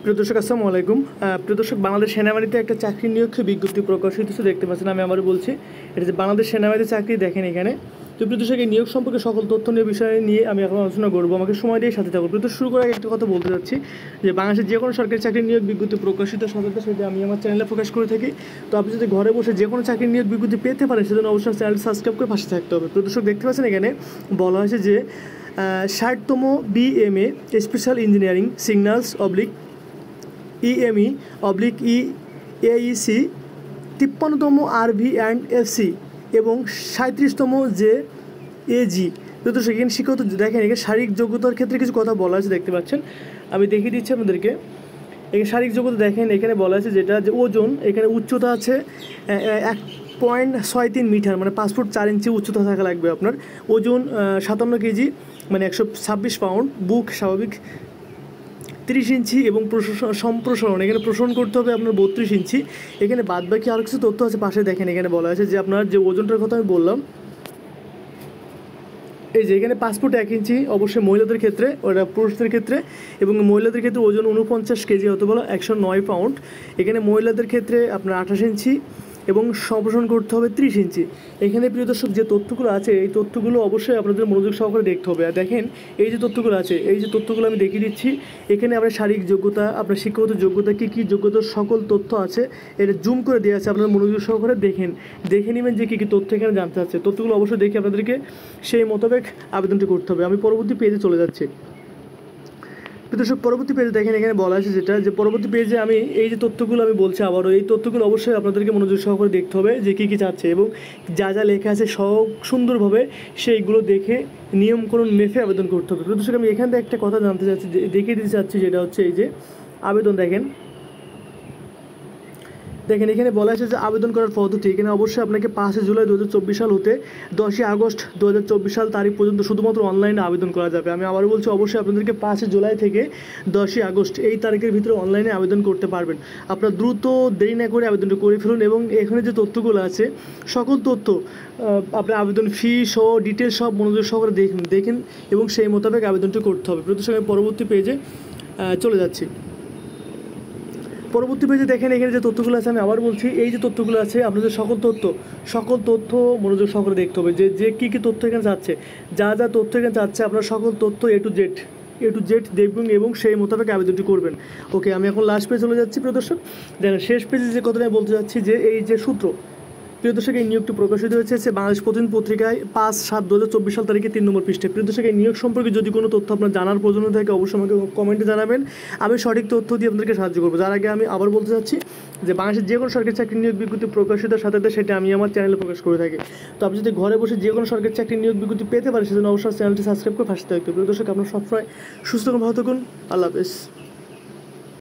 প্রিয় দর্শক আসসালামু আলাইকুম। প্রিয় দর্শক, বাংলাদেশ সেনাবাহিনীতে একটা চাকরি নিয়োগ বিজ্ঞপ্তি প্রকাশিত হচ্ছে, দেখতে পাচ্ছেন। আমি আবারও বলছি, এটা যে বাংলাদেশ সেনাবাহিনীতে চাকরি দেখেন এখানে। তো প্রিয় দর্শক, এই নিয়োগ সম্পর্কে সকল তথ্য নিয়ে বিষয় নিয়ে আমি এখন আলোচনা করবো। আমাকে সময় দিয়ে সাথে থাকবো। প্রিয় দর্শক, শুরু করার আগে একটা কথা বলতে যাচ্ছি যে বাংলাদেশের যে কোনো সরকারি চাকরি নিয়োগ বিজ্ঞপ্তি প্রকাশিত সাথে সেটা আমি আমার চ্যানেলে প্রকাশ করে থাকি। তো আপনি যদি ঘরে বসে যে কোনো চাকরি নিয়োগ বিজ্ঞপ্তি পেতে পারেন, সেজন্য অবশ্যই চ্যানেলটি সাবস্ক্রাইব করে পাশে থাকতে হবে। প্রিয় দর্শক, দেখতে পাচ্ছেন এখানে বলা হয়েছে যে 60তম BMA special engineering signals oblique EME oblique EAEC 53তম RV&SC এবং 37তম JAG। তো সেখানে শিক্ষক দেখেন, এখানে শারীরিক যোগ্যতার ক্ষেত্রে কিছু কথা বলা আছে, দেখতে পাচ্ছেন। আমি দেখিয়ে দিচ্ছি আপনাদেরকে। এখানে শারীরিক যোগ্যতা দেখেন, এখানে বলা আছে যেটা যে ওজন, এখানে উচ্চতা আছে 1.63 মিটার, মানে 5 ফুট 4 ইঞ্চি উচ্চতা থাকা লাগবে আপনার। ওজন 57 কেজি, মানে 126 পাউন্ড। বুক স্বাভাবিক 30 ইঞ্চি এবং সম্প্রসারণ এখানে প্রসারণ করতে হবে আপনার 32 ইঞ্চি। এখানে বাদ বাকি আরও কিছু তথ্য আছে পাশে, দেখেন এখানে বলা আছে যে আপনার যে ওজনটার কথা আমি বললাম, এই যে এখানে 5 ফুট 1 ইঞ্চি অবশ্যই মহিলাদের ক্ষেত্রে, ওটা পুরুষদের ক্ষেত্রে। এবং মহিলাদের ক্ষেত্রে ওজন 49 কেজি অথবা 109 পাউন্ড। এখানে মহিলাদের ক্ষেত্রে আপনার 28 ইঞ্চি এবং সম্প্রসারণ করতে হবে 30 ইঞ্চি। এখানে প্রিয় দর্শক, যে তথ্যগুলো আছে এই তথ্যগুলো অবশ্যই আপনাদের মনোযোগ সহকারে দেখতে হবে। আর দেখেন, এই যে তথ্যগুলো আছে, এই যে তথ্যগুলো আমি দেখিয়ে দিচ্ছি, এখানে আপনার শারীরিক যোগ্যতা, আপনার শিক্ষাগত যোগ্যতা, কী যোগ্যতার সকল তথ্য আছে, এটা জুম করে দেওয়া আছে। আপনারা মনোযোগ সহকারে দেখে নেবেন যে কী তথ্য এখানে জানতে চাচ্ছে। তথ্যগুলো অবশ্যই দেখে আপনাদেরকে সেই মোতাবেক আবেদনটি করতে হবে। আমি পরবর্তী পেজে চলে যাচ্ছি। দর্শক, পরবর্তী পেজে দেখেন এখানে বলা আছে যেটা যে পরবর্তী পেজে আমি এই যে তথ্যগুলো আমি বলছি আবারও, এই তথ্যগুলো অবশ্যই আপনাদেরকে মনোযোগ সহকারে দেখতে হবে যে কী চাচ্ছে এবং যা যা লেখা আছে সব সুন্দরভাবে সেইগুলো দেখে নিয়মকানুন মেপে আবেদন করতে হবে। দর্শক, আমি এখান থেকে একটা কথা জানতে চাচ্ছি, দেখিয়ে দিতে চাচ্ছি, যেটা হচ্ছে এই যে আবেদন। দেখেন এখানে বলা আছে যে আবেদন করার পদ্ধতি। এখানে অবশ্যই আপনাকে 5 জুলাই 2024 সাল হতে 10 আগস্ট 2024 সাল তারিখ পর্যন্ত শুধুমাত্র অনলাইনে আবেদন করা যাবে। আমি আবারও বলছি, অবশ্যই আপনাদেরকে 5 জুলাই থেকে 10 আগস্ট এই তারিখের ভিতরে অনলাইনে আবেদন করতে পারবেন। আপনারা দ্রুত দেরি না করে আবেদনটা করে ফেলুন এবং এখানে যে তথ্যগুলো আছে সকল তথ্য, আপনার আবেদন ফি সহ ডিটেলস সব মনোযোগ সহকারে দেখেন এবং সেই মোতাবেক আবেদনটা করতে হবে। প্রথমে আমি পরবর্তী পেজে চলে যাচ্ছি। পরবর্তী পেজে দেখেন এখানে যে তথ্যগুলো আছে, আমি আবার বলছি, এই যে তথ্যগুলো আছে আপনাদের সকল তথ্য মনোযোগ সহকারে দেখতে হবে যে কী তথ্য এখানে চাচ্ছে, যা তথ্য এখানে চাচ্ছে আপনার সকল তথ্য এ টু জেড দেখবেন এবং সেই মোতাবেক আবেদনটি করবেন। ওকে, আমি এখন লাস্ট পেজে চলে যাচ্ছি। প্রিয় দর্শক, দেখেন শেষ পেজে যে কথাটা বলতে যাচ্ছি যে এই যে সূত্র। প্রিয় দর্শক, এই নিয়োগটি প্রকাশিত হয়েছে বাংলাদেশ প্রতিদিন পত্রিকায় 5/7/2024 সাল তারিখে 3 নম্বর পৃষ্ঠায়। প্রিয় দর্শক, এই নিয়োগ সম্পর্কে যদি কোনো তথ্য আপনার জানার প্রয়োজন থাকে অবশ্যই আমাকে কমেন্টে জানাবেন। আমি সঠিক তথ্য দিয়ে আপনাদেরকে সাহায্য করবো। যার আগে আমি আবার বলতে চাচ্ছি যে বাংলাদেশের যে কোনো সরকারি চাকরি নিয়োগ বিজ্ঞপ্তি প্রকাশিত সাথে সেটা আমি আমার চ্যানেলে প্রকাশ করে থাকি। তো আপনি যদি ঘরে বসে যে কোনো সরকারি চাকরি নিয়োগ বিজ্ঞপ্তি পেতে পারেন, সেজন্য অবশ্যই চ্যানেলটি সাবস্ক্রাইব করে পাশে থাকতে হবে। প্রিয় দর্শক, আপনার সবসময় সুস্থ এবং ভালো থাকুন। আল্লাহ হাফেজ।